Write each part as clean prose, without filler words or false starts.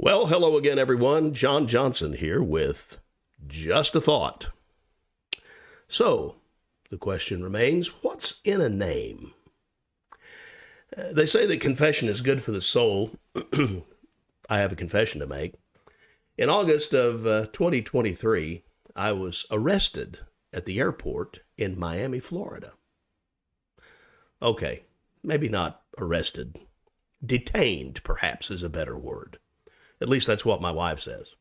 Well, hello again, everyone. John Johnson here with Just a Thought. So, the question remains, what's in a name? They say that confession is good for the soul. I have a confession to make. In August of 2023, I was arrested at the airport in Miami, Florida. Okay, maybe not arrested. Detained, perhaps, is a better word. At least that's what my wife says.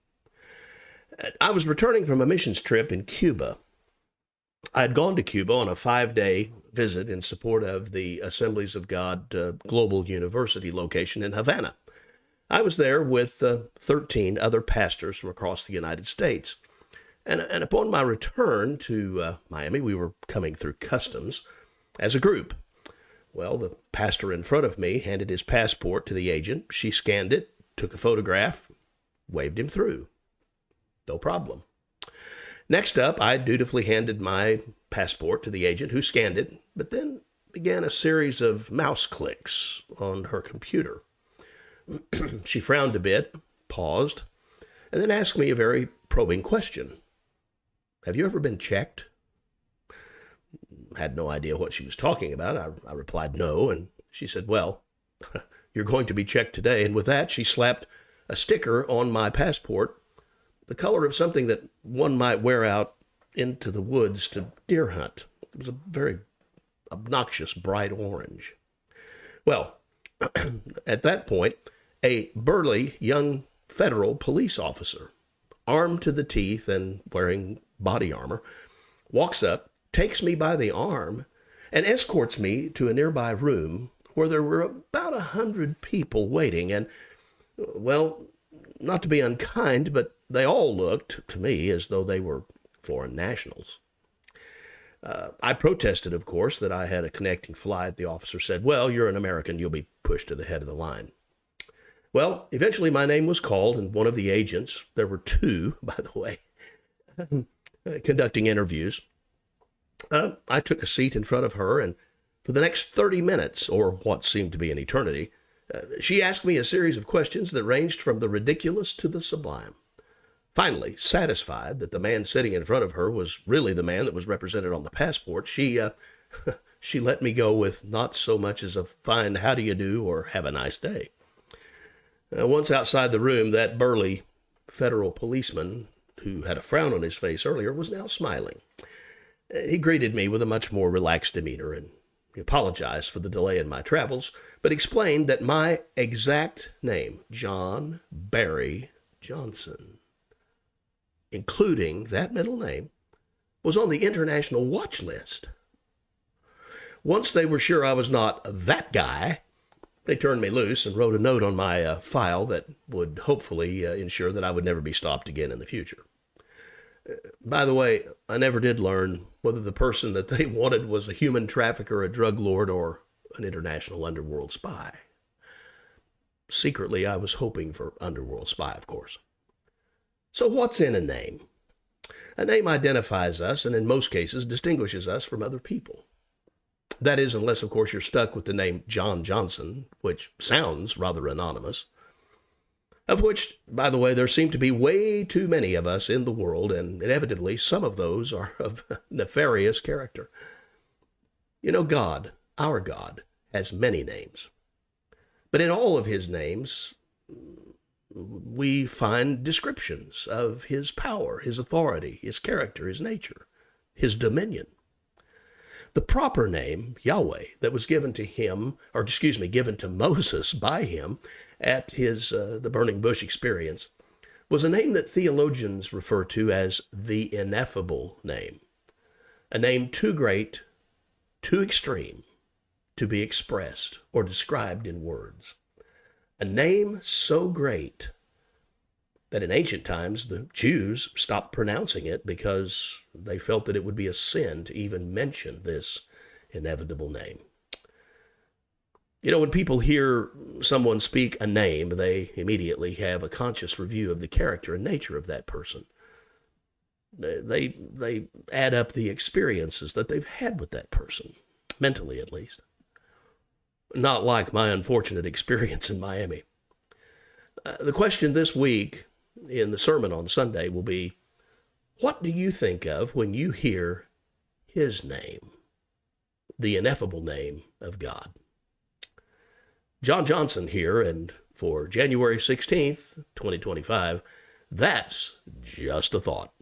I was returning from a missions trip in Cuba. I had gone to Cuba on a 5-day visit in support of the Assemblies of God Global University location in Havana. I was there with 13 other pastors from across the United States. And upon my return to Miami, we were coming through customs as a group. Well, the pastor in front of me handed his passport to the agent. She scanned it, took a photograph, waved him through. No problem. Next up, I dutifully handed my passport to the agent who scanned it, but then began a series of mouse clicks on her computer. She frowned a bit, paused, and then asked me a very probing question. Have you ever been checked? Had no idea what she was talking about. I replied no, and she said, well, you're going to be checked today. And with that, she slapped a sticker on my passport, the color of something that one might wear out into the woods to deer hunt. It was a very obnoxious bright orange. Well, at that point, a burly young federal police officer, armed to the teeth and wearing body armor, walks up, takes me by the arm, and escorts me to a nearby room where there were about 100 people waiting. And, well, not to be unkind, but they all looked to me as though they were foreign nationals. I protested, of course, that I had a connecting flight. The officer said, well, you're an American. You'll be pushed to the head of the line. Well, eventually my name was called, and one of the agents, there were two, by the way, conducting interviews. I took a seat in front of her, and for the next 30 minutes, or what seemed to be an eternity, she asked me a series of questions that ranged from the ridiculous to the sublime. Finally, satisfied that the man sitting in front of her was really the man that was represented on the passport, she let me go with not so much as a fine how do you do or have a nice day. Once outside the room, that burly federal policeman who had a frown on his face earlier was now smiling. He greeted me with a much more relaxed demeanor, and he apologized for the delay in my travels, but explained that my exact name, John Barry Johnson, including that middle name, was on the international watch list. Once they were sure I was not that guy, they turned me loose and wrote a note on my file that would hopefully ensure that I would never be stopped again in the future. By the way, I never did learn whether the person that they wanted was a human trafficker, a drug lord, or an international underworld spy. Secretly, I was hoping for underworld spy, of course. So what's in a name? A name identifies us and in most cases distinguishes us from other people. That is, unless, of course, you're stuck with the name John Johnson, which sounds rather anonymous. Of which, by the way, there seem to be way too many of us in the world, and inevitably some of those are of nefarious character. You know, God, our God, has many names. But in all of his names, we find descriptions of his power, his authority, his character, his nature, his dominion. The proper name, Yahweh, that was given to Moses by him at his the burning bush experience, was a name that theologians refer to as the ineffable name, a name too great, too extreme to be expressed or described in words, a name so great that in ancient times the Jews stopped pronouncing it because they felt that it would be a sin to even mention this inevitable name. You know, when people hear someone speak a name, they immediately have a conscious review of the character and nature of that person. They add up the experiences that they've had with that person, mentally at least. Not like my unfortunate experience in Miami. The question this week in the sermon on Sunday will be, what do you think of when you hear his name, the ineffable name of God? John Johnson here, and for January 16th, 2025, that's just a thought.